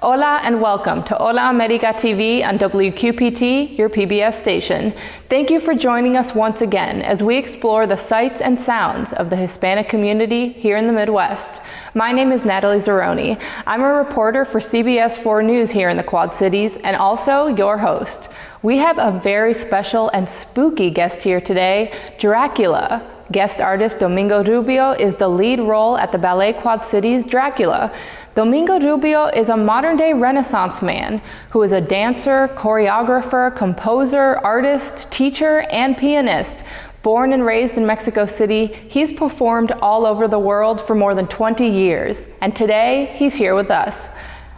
Hola and welcome to Hola America TV on WQPT, your PBS station. Thank you for joining us once again as we explore the sights and sounds of the Hispanic community here in the Midwest. My name is Natalie Zeroni. I'm a reporter for CBS 4 News here in the Quad Cities and also your host. We have a very special and spooky guest here today, Dracula. Guest artist Domingo Rubio is the lead role at the Ballet Quad Cities' Dracula. Domingo Rubio is a modern-day Renaissance man who is a dancer, choreographer, composer, artist, teacher, and pianist. Born and raised in Mexico City, he's performed all over the world for more than 20 years, and today he's here with us.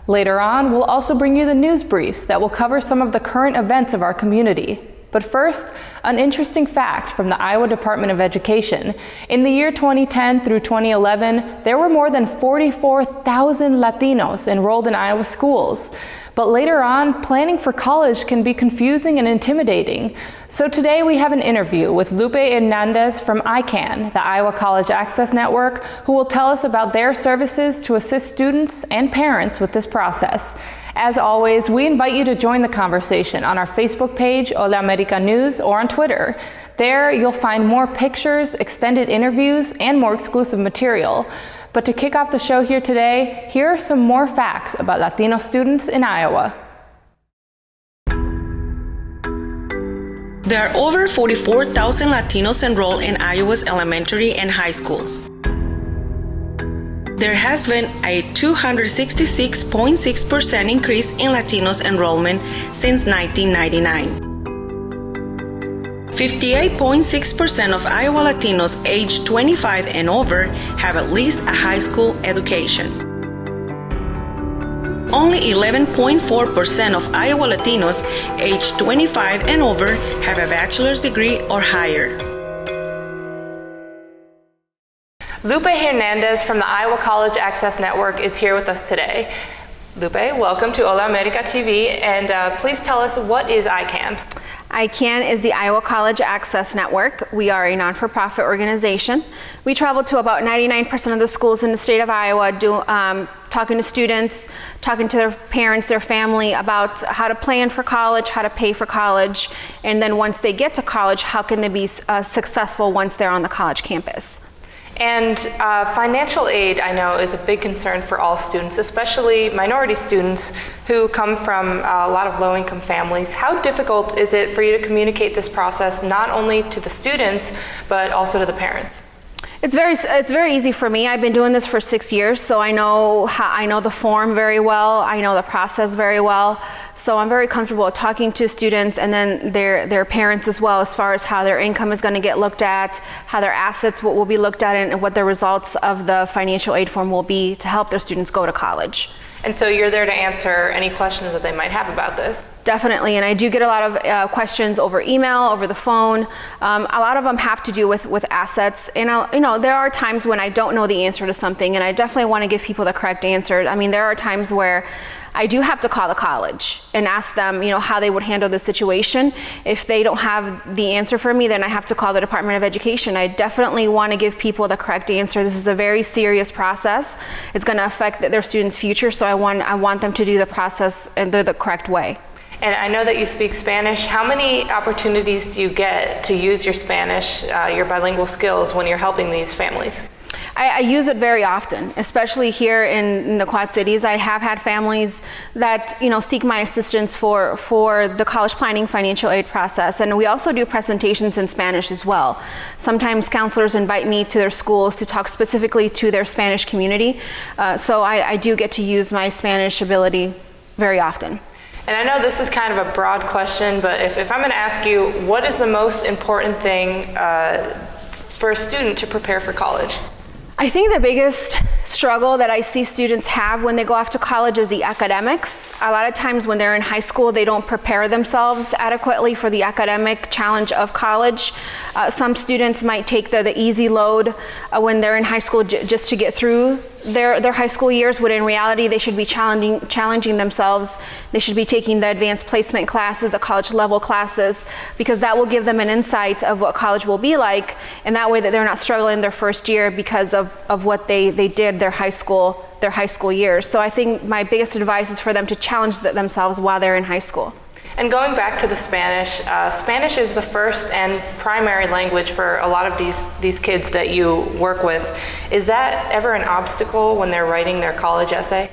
Later on, we'll also bring you the news briefs that will cover some of the current events of our community. But first, an interesting fact from the Iowa Department of Education. In the year 2010 through 2011, there were more than 44,000 Latinos enrolled in Iowa schools. But later on, planning for college can be confusing and intimidating. So today we have an interview with Lupe Hernandez from ICANN, the Iowa College Access Network, who will tell us about their services to assist students and parents with this process. As always, we invite you to join the conversation on our Facebook page, Hola America News, or on Twitter. There, you'll find more pictures, extended interviews, and more exclusive material. But to kick off the show here today, here are some more facts about Latino students in Iowa. There are over 44,000 Latinos enrolled in Iowa's elementary and high schools. There has been a 266.6% increase in Latinos enrollment since 1999. 58.6% of Iowa Latinos aged 25 and over have at least a high school education. Only 11.4% of Iowa Latinos aged 25 and over have a bachelor's degree or higher. Lupe Hernandez from the Iowa College Access Network is here with us today. Lupe, welcome to Hola America TV, and please tell us, what is ICANN? ICANN is the Iowa College Access Network. We are a non-for-profit organization. We travel to about 99% of the schools in the state of Iowa, talking to students, talking to their parents, their family about how to plan for college, how to pay for college, and then once they get to college, how can they be successful once they're on the college campus. And financial aid, I know, is a big concern for all students, especially minority students who come from a lot of low-income families. How difficult is it for you to communicate this process not only to the students, but also to the parents? It's very easy for me. I've been doing this for 6 years, so I know the form very well. I know the process very well. So I'm very comfortable talking to students and then their parents as well, as far as how their income is going to get looked at, how their assets will be looked at, and what the results of the financial aid form will be to help their students go to college. And so you're there to answer any questions that they might have about this? Definitely, and I do get a lot of questions over email, over the phone. A lot of them have to do with assets, and there are times when I don't know the answer to something, and I definitely want to give people the correct answer. I mean, there are times where I do have to call the college and ask them, how they would handle the situation. If they don't have the answer for me, then I have to call the Department of Education. I definitely want to give people the correct answer. This is a very serious process. It's going to affect their students' future, so I want them to do the process in the correct way. And I know that you speak Spanish. How many opportunities do you get to use your Spanish, your bilingual skills, when you're helping these families? I use it very often, especially here in the Quad Cities. I have had families that seek my assistance for the college planning financial aid process, and we also do presentations in Spanish as well. Sometimes counselors invite me to their schools to talk specifically to their Spanish community, so I do get to use my Spanish ability very often. And I know this is kind of a broad question, but if I'm going to ask you, what is the most important thing for a student to prepare for college? I think the biggest struggle that I see students have when they go off to college is the academics. A lot of times when they're in high school, they don't prepare themselves adequately for the academic challenge of college. Some students might take the easy load when they're in high school just to get through their high school years, when in reality they should be challenging themselves. They should be taking the advanced placement classes, the college level classes, because that will give them an insight of what college will be like, and that way that they're not struggling their first year because of what they did completed their high school years. So I think my biggest advice is for them to challenge themselves while they're in high school. And going back to the Spanish, Spanish is the first and primary language for a lot of these kids that you work with. Is that ever an obstacle when they're writing their college essay?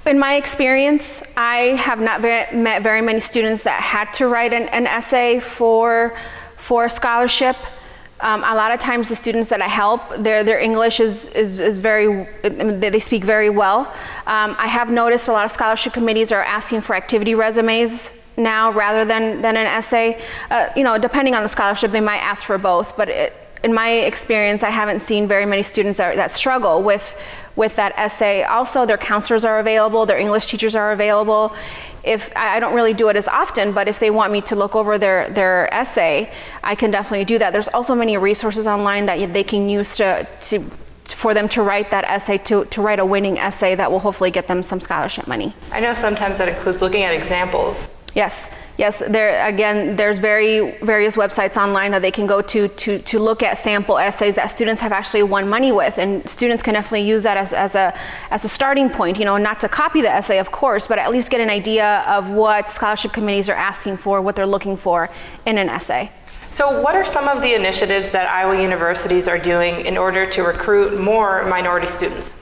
In my experience, I have not met very many students that had to write an essay for a scholarship. A lot of times the students that I help, their English is very, they speak very well. I have noticed a lot of scholarship committees are asking for activity resumes now rather than an essay. Depending on the scholarship, they might ask for both, but in my experience, I haven't seen very many students that struggle with that essay. Also, their counselors are available, their English teachers are available. If I don't really do it as often, but if they want me to look over their essay, I can definitely do that. There's also many resources online that they can use for them to write that essay, to write a winning essay that will hopefully get them some scholarship money. I know sometimes that includes looking at examples. Yes. There's various websites online that they can go to look at sample essays that students have actually won money with, and students can definitely use that as a starting point. Not to copy the essay, of course, but at least get an idea of what scholarship committees are asking for, what they're looking for in an essay. So what are some of the initiatives that Iowa universities are doing in order to recruit more minority students?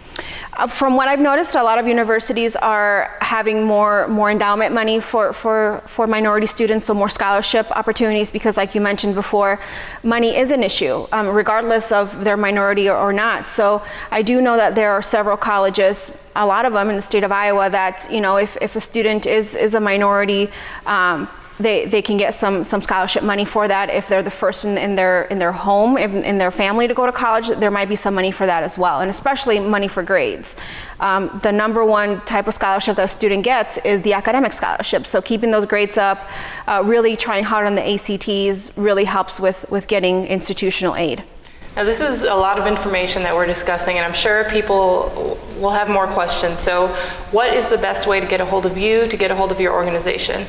From what I've noticed, a lot of universities are having more endowment money for minority students, so more scholarship opportunities, because like you mentioned before, money is an issue, regardless of their minority or not. So I do know that there are several colleges, a lot of them in the state of Iowa, that if a student is a minority, they can get some scholarship money for that. If they're the first in their home, in their family to go to college, there might be some money for that as well, and especially money for grades. The number one type of scholarship that a student gets is the academic scholarship. So keeping those grades up, really trying hard on the ACTs really helps with getting institutional aid. Now this is a lot of information that we're discussing, and I'm sure people will have more questions. So what is the best way to get a hold of you, to get a hold of your organization?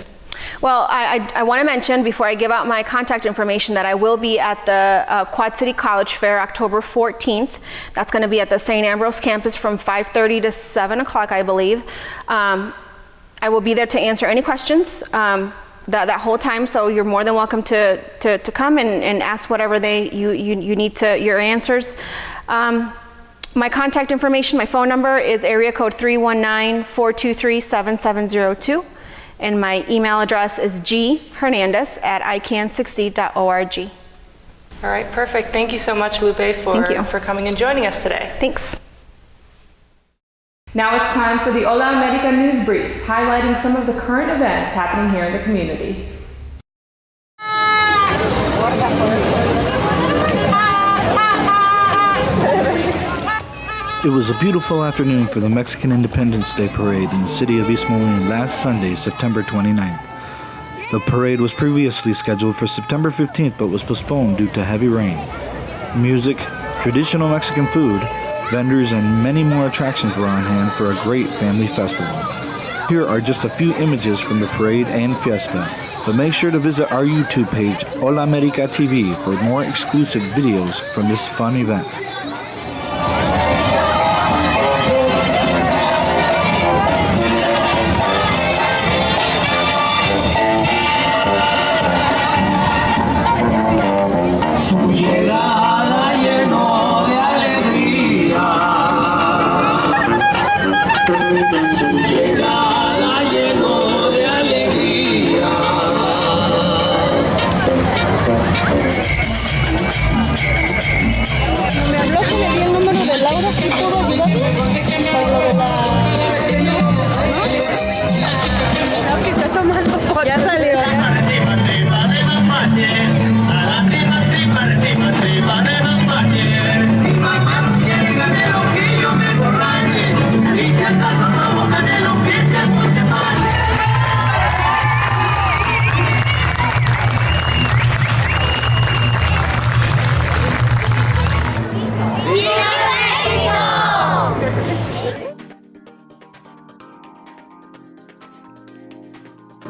Well, I want to mention before I give out my contact information that I will be at the Quad City College Fair October 14th. That's going to be at the St. Ambrose campus from 5:30 to 7 o'clock, I believe. I will be there to answer any questions that whole time, so you're more than welcome to come and ask whatever you need your answers. My contact information, my phone number is area code 319-423-7702. And my email address isghernandez@ican60.org. All right, perfect. Thank you so much, Lupe, for coming and joining us today. Thanks. Now it's time for the Hola America News Briefs, highlighting some of the current events happening here in the community. It was a beautiful afternoon for the Mexican Independence Day Parade in the city of East Moline last Sunday, September 29th. The parade was previously scheduled for September 15th but was postponed due to heavy rain. Music, traditional Mexican food, vendors, and many more attractions were on hand for a great family festival. Here are just a few images from the parade and fiesta, but make sure to visit our YouTube page, Hola America TV, for more exclusive videos from this fun event.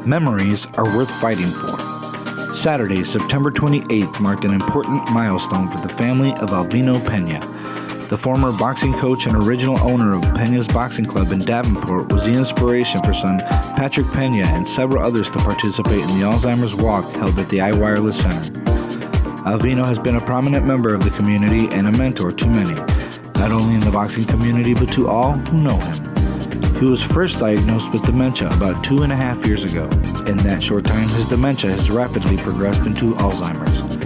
Memories are worth fighting for. Saturday, September 28th marked an important milestone for the family of Alvino Peña. The former boxing coach and original owner of Peña's Boxing Club in Davenport was the inspiration for son Patrick Peña and several others to participate in the Alzheimer's Walk held at the iWireless Center. Alvino has been a prominent member of the community and a mentor to many, not only in the boxing community but to all who know him. He was first diagnosed with dementia about 2.5 years ago. In that short time, his dementia has rapidly progressed into Alzheimer's.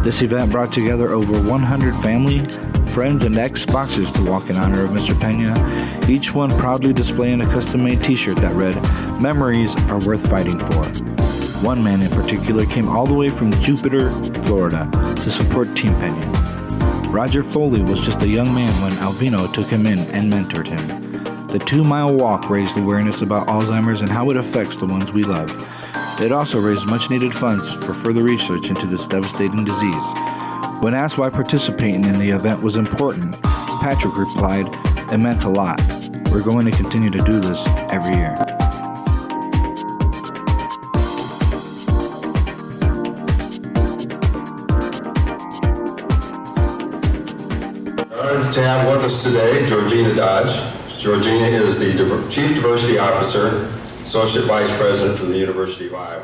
This event brought together over 100 family, friends, and ex-boxers to walk in honor of Mr. Peña, each one proudly displaying a custom-made t-shirt that read, "Memories are worth fighting for." One man in particular came all the way from Jupiter, Florida, to support Team Peña. Roger Foley was just a young man when Alvino took him in and mentored him. The 2-mile walk raised awareness about Alzheimer's and how it affects the ones we love. It also raised much-needed funds for further research into this devastating disease. When asked why participating in the event was important, Patrick replied, "It meant a lot. We're going to continue to do this every year." Honored to have with us today Georgina Dodge. Georgina is the Chief Diversity Officer, Associate Vice President from the University of Iowa.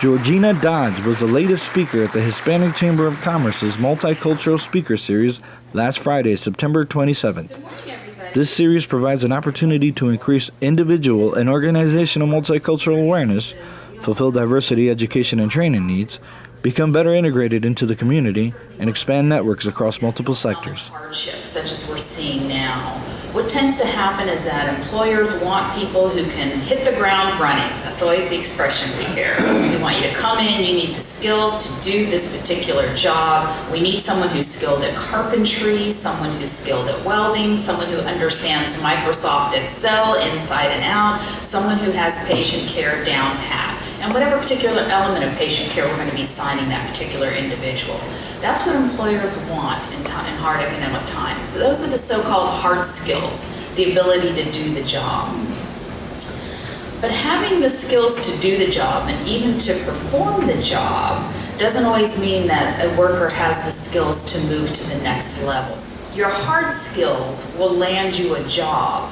Georgina Dodge was the latest speaker at the Hispanic Chamber of Commerce's Multicultural Speaker Series last Friday, September 27th. This series provides an opportunity to increase individual and organizational multicultural awareness, fulfill diversity education and training needs, become better integrated into the community, and expand networks across multiple sectors. Hardships such as we're seeing now. What tends to happen is that employers want people who can hit the ground running. That's always the expression we hear. We want you to come in, you need the skills to do this particular job. We need someone who's skilled at carpentry, someone who's skilled at welding, someone who understands Microsoft Excel inside and out, someone who has patient care down pat. And whatever particular element of patient care we're going to be assigning that particular individual. That's what employers want in hard economic times. Those are the so-called hard skills, the ability to do the job. But having the skills to do the job and even to perform the job doesn't always mean that a worker has the skills to move to the next level. Your hard skills will land you a job,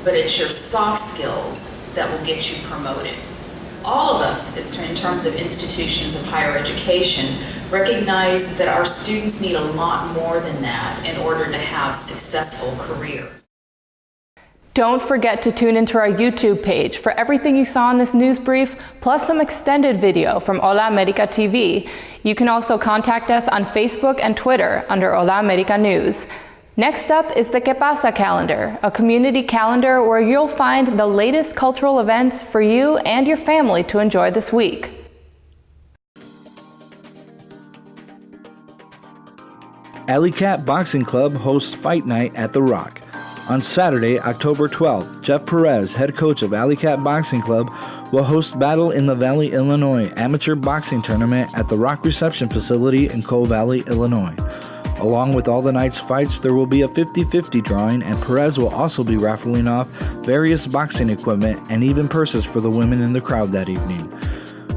but it's your soft skills that will get you promoted. All of us, in terms of institutions of higher education, recognize that our students need a lot more than that in order to have successful careers. Don't forget to tune into our YouTube page for everything you saw in this news brief, plus some extended video from Hola America TV. You can also contact us on Facebook and Twitter under Hola America News. Next up is the Que Pasa calendar, a community calendar where you'll find the latest cultural events for you and your family to enjoy this week. Alley Cat Boxing Club hosts Fight Night at The Rock. On Saturday, October 12th, Jeff Perez, head coach of Alley Cat Boxing Club, will host Battle in the Valley, Illinois amateur boxing tournament at the Rock Reception Facility in Coal Valley, Illinois. Along with all the night's fights, there will be a 50-50 drawing, and Perez will also be raffling off various boxing equipment and even purses for the women in the crowd that evening.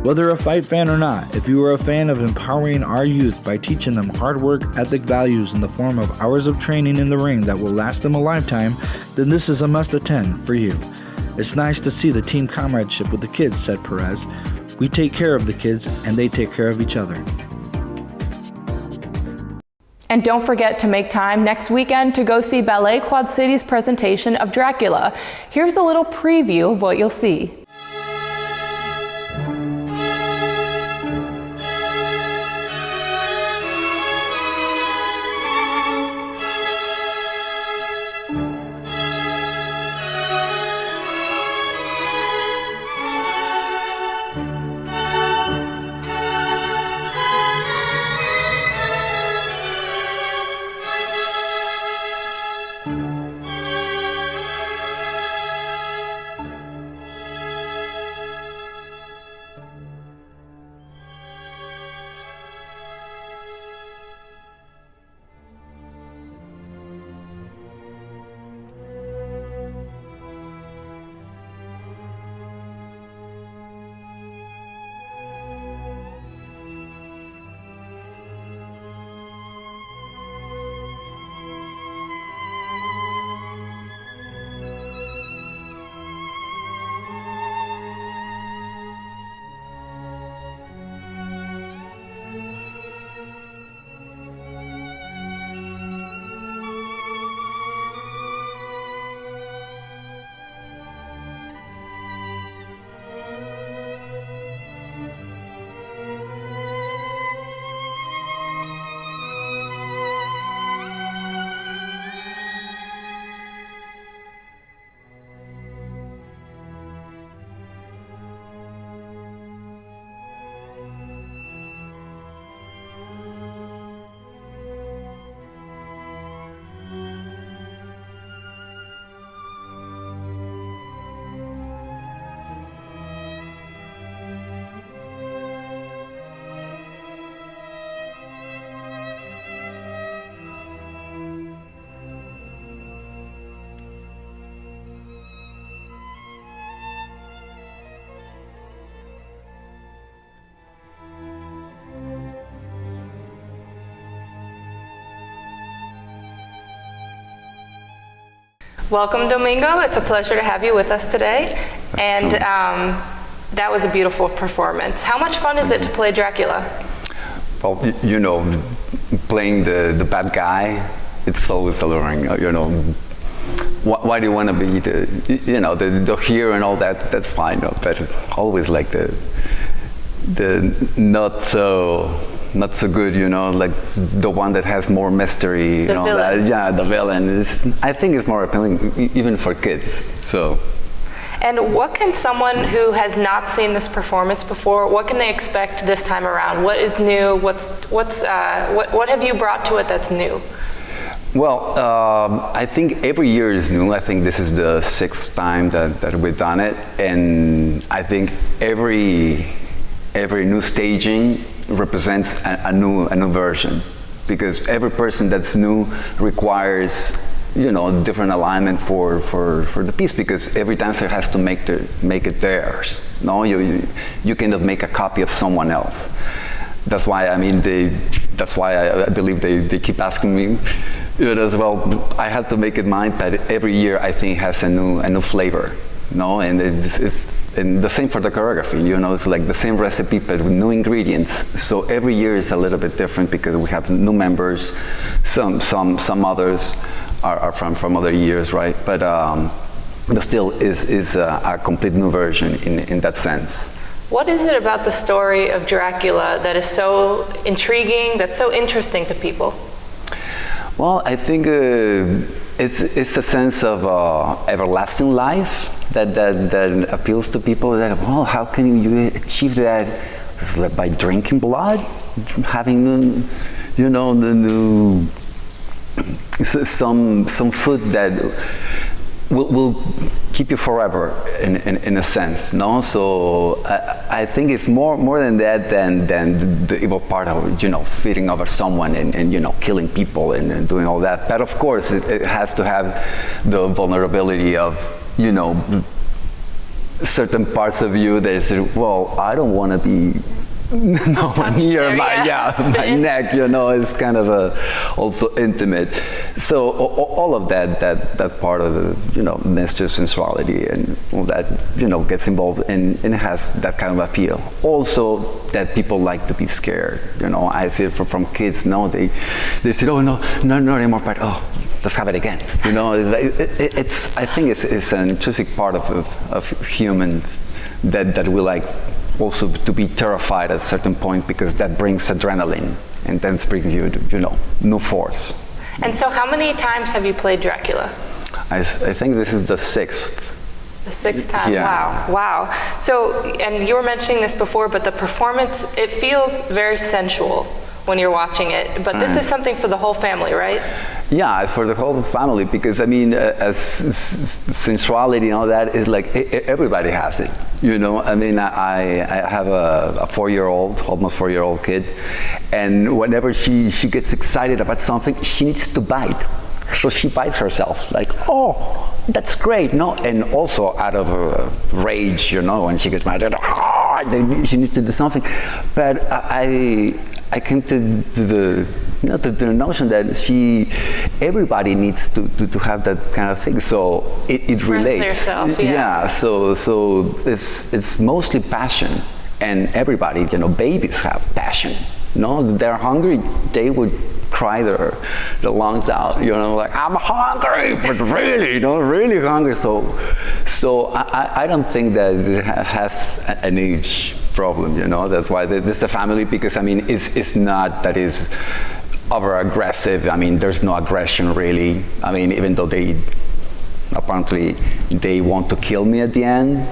Whether a fight fan or not, if you are a fan of empowering our youth by teaching them hard work ethic values in the form of hours of training in the ring that will last them a lifetime, then this is a must-attend for you. It's nice to see the team comradeship with the kids, said Perez. We take care of the kids, and they take care of each other. And don't forget to make time next weekend to go see Ballet Quad Cities' presentation of Dracula. Here's a little preview of what you'll see. Welcome, Domingo. It's a pleasure to have you with us today. And that was a beautiful performance. How much fun is it to play Dracula? Well, you know, playing the bad guy, it's always alluring. You know, why do you want to be the hero and all that? That's fine, but it's always like the not so good, you know, like the one that has more mystery. The villain. The villain. I think it's more appealing even for kids. So. And what can someone who has not seen this performance before, what can they expect this time around? What is new? What have you brought to it that's new? Well, I think every year is new. I think this is the 6th time that we've done it, and I think every new staging represents a new version, because every person that's new requires, you know, different alignment for the piece, because every dancer has to make it theirs. No, you cannot make a copy of someone else. That's why I believe they keep asking me, you know, as well. I have to make it mine, but every year I think has a new flavor. No, and and the same for the choreography, you know, it's like the same recipe but with new ingredients. So every year is a little bit different because we have new members, some others are from other years, right? But still is a complete new version in that sense. What is it about the story of Dracula that is so intriguing, that's so interesting to people? Well, I think it's a sense of everlasting life that appeals to people. That, well, how can you achieve that? It's like by drinking blood, having, you know, some food that will keep you forever in a sense, no? So I think it's more than that than the evil part of, you know, feeding over someone and you know, killing people and doing all that. But of course it has to have the vulnerability of, you know, certain parts of you that say, well, I don't want to be near my neck, you know. It's kind of also intimate. So all of that part of the, you know, mystery, sensuality and all that, you know, gets involved and it has that kind of appeal. Also that people like to be scared, you know. I see it from kids. No, they say, oh no anymore, but oh, let's have it again, you know. It's I think it's an intrinsic part of humans that we like also to be terrified at a certain point, because that brings adrenaline and then brings you know, new force. And so how many times have you played Dracula? I think this is the 6th. The 6th time, yeah. Wow. So, and you were mentioning this before, but the performance, it feels very sensual when you're watching it, but this is something for the whole family, right? Yeah, it's for the whole family, because I mean, sensuality and all that is like everybody has it, you know. I mean, I have a 4-year-old, almost 4-year-old kid, and whenever she gets excited about something, she needs to bite. So she bites herself, like, oh, that's great, no? And also out of rage, you know, when she gets mad, she needs to do something. But I came to the notion that everybody needs to have that kind of thing. So it relates. Yourself, yeah. So it's mostly passion, and everybody, you know, babies have passion. No, they're hungry, they would cry their lungs out, you know, like, I'm hungry, but really, you know, really hungry. So I don't think that it has an age problem, you know. That's why this is a family, because I mean, it's not that it's over aggressive. I mean, there's no aggression really. I mean, even though apparently they want to kill me at the end,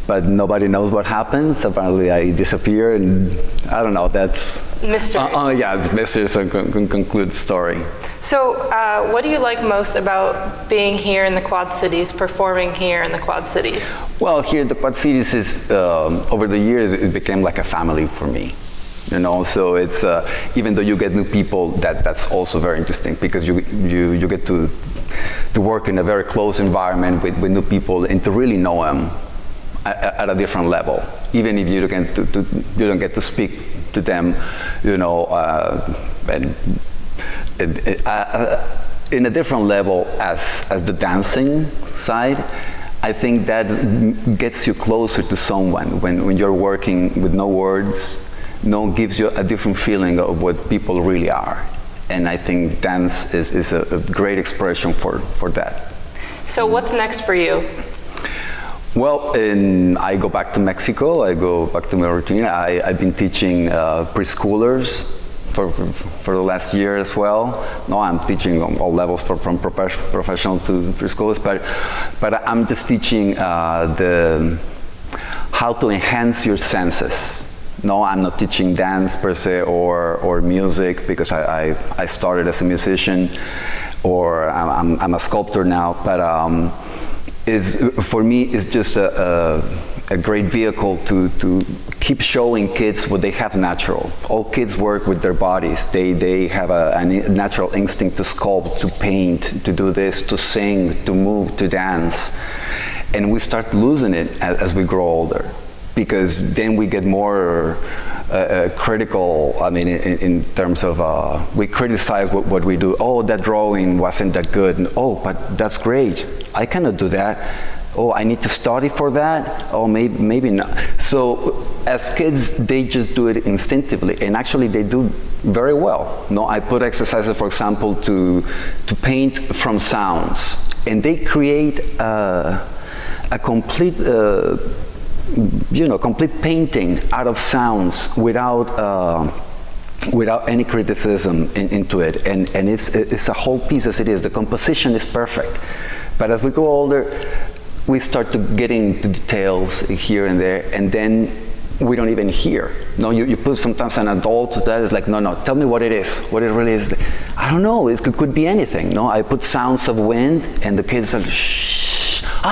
but nobody knows what happens. Apparently I disappear, and I don't know, that's mystery. Yeah, it's mystery, so conclude the story. So what do you like most about being here in the Quad Cities, performing here in the Quad Cities? Well, here the Quad Cities is, over the years, it became like a family for me. You know, so it's, even though you get new people, that's also very interesting, because you get to work in a very close environment with new people and to really know them at a different level, even if you don't get to speak to them, you know, and in a different level as the dancing side. I think that gets you closer to someone when you're working with no words. Gives you a different feeling of what people really are. And I think dance is a great expression for that. So what's next for you? Well, I go back to Mexico. I go back to my routine. I've been teaching preschoolers for the last year as well. No, I'm teaching on all levels from professional to preschoolers, but I'm just teaching how to enhance your senses. No, I'm not teaching dance per se or music, because I started as a musician, or I'm a sculptor now. But for me, it's just a great vehicle to keep showing kids what they have natural. All kids work with their bodies. They have a natural instinct to sculpt, to paint, to do this, to sing, to move, to dance. And we start losing it as we grow older, because then we get more critical. I mean, in terms of we criticize what we do. Oh, that drawing wasn't that good. And, oh, but that's great. I cannot do that. Oh, I need to study for that. Oh, maybe not. So as kids, they just do it instinctively, and actually they do very well. No, I put exercises, for example, to paint from sounds, and they create a complete. Complete painting out of sounds without any criticism into it, and it's a whole piece as it is. The composition is perfect, but as we grow older, we start to get into details here and there, and then we don't even hear. No, you put sometimes an adult that is like, no, tell me what it is, what it really is. I don't know. It could be anything. No, I put sounds of wind, and the kids are shh.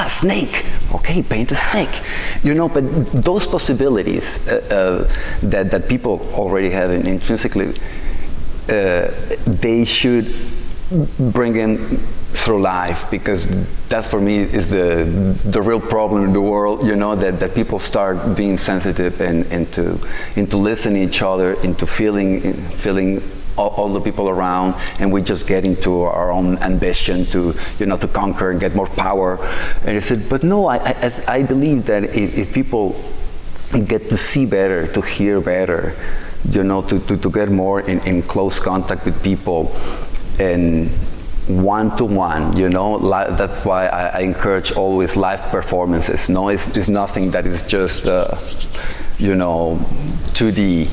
Snake. Okay, paint a snake. But those possibilities that people already have intrinsically, they should bring in through life, because that for me is the real problem in the world. That people start being sensitive and into listening to each other, into feeling all the people around, and we just get into our own ambition to conquer and get more power. And I said, but no, I believe that if people get to see better, to hear better, to get more in close contact with people, and one-to-one, that's why I encourage always live performances. No, it's nothing that is just 2D.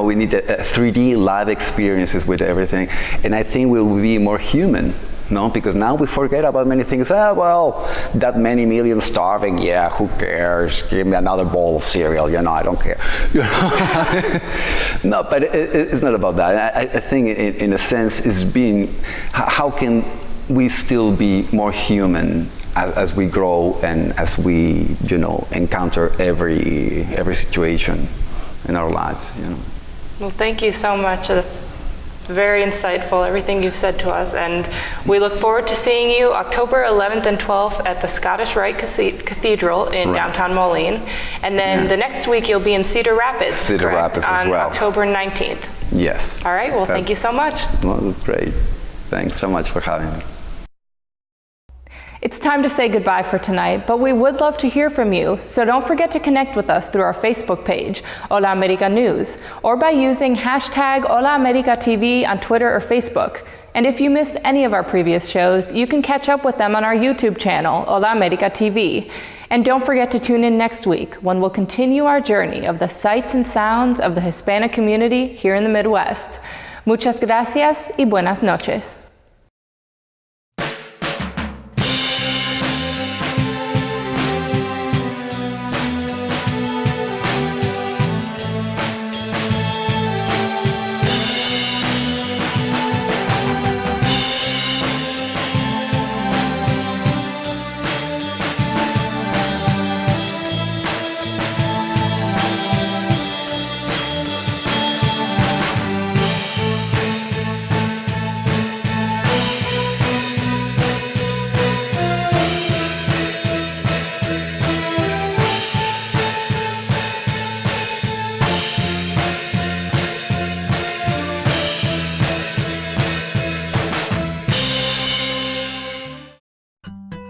We need a 3D live experiences with everything, and I think we'll be more human. No, because now we forget about many things. That many million starving, yeah, who cares? Give me another bowl of cereal, I don't care. No, but it's not about that. I think in a sense it's being, how can we still be more human as we grow and as we, encounter every situation in our lives, Well, thank you so much. That's very insightful, everything you've said to us, and we look forward to seeing you October 11th and 12th at the Scottish Rite Cathedral in downtown Moline, and then the next week you'll be in Cedar Rapids, as well, on October 19th. Yes. All right, well, thank you so much. Well, that's great. Thanks so much for having me. It's time to say goodbye for tonight, but we would love to hear from you, so don't forget to connect with us through our Facebook page, Hola America News, or by using hashtag Hola America TV on Twitter or Facebook. And if you missed any of our previous shows, you can catch up with them on our YouTube channel, Hola America TV. And don't forget to tune in next week when we'll continue our journey of the sights and sounds of the Hispanic community here in the Midwest. Muchas gracias y buenas noches.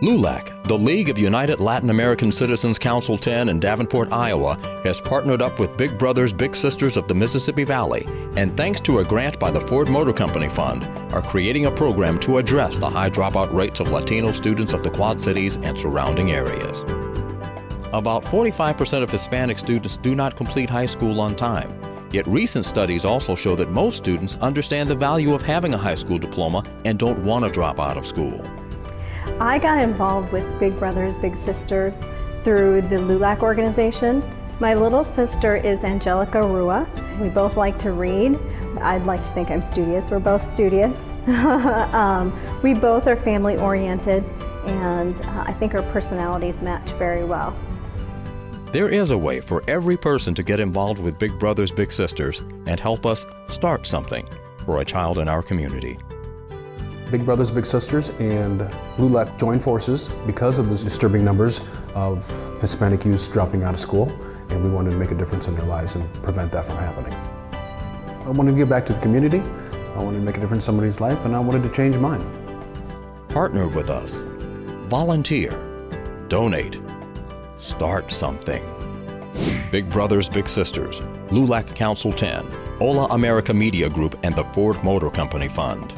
LULAC, the League of United Latin American Citizens Council 10 in Davenport, Iowa, has partnered up with Big Brothers Big Sisters of the Mississippi Valley, and thanks to a grant by the Ford Motor Company Fund, are creating a program to address the high dropout rates of Latino students of the Quad Cities and surrounding areas. About 45% of Hispanic students do not complete high school on time. Yet recent studies also show that most students understand the value of having a high school diploma and don't want to drop out of school. I got involved with Big Brothers Big Sisters through the LULAC organization. My little sister is Angelica Rua. We both like to read. I'd like to think I'm studious. We're both studious. We both are family oriented, and I think our personalities match very well. There is a way for every person to get involved with Big Brothers Big Sisters and help us start something for a child in our community. Big Brothers Big Sisters and LULAC joined forces because of the disturbing numbers of Hispanic youth dropping out of school, and we wanted to make a difference in their lives and prevent that from happening. I wanted to give back to the community, I wanted to make a difference in somebody's life, and I wanted to change mine. Partner with us. Volunteer. Donate. Start something. Big Brothers Big Sisters, LULAC Council 10, Hola America Media Group, and the Ford Motor Company Fund.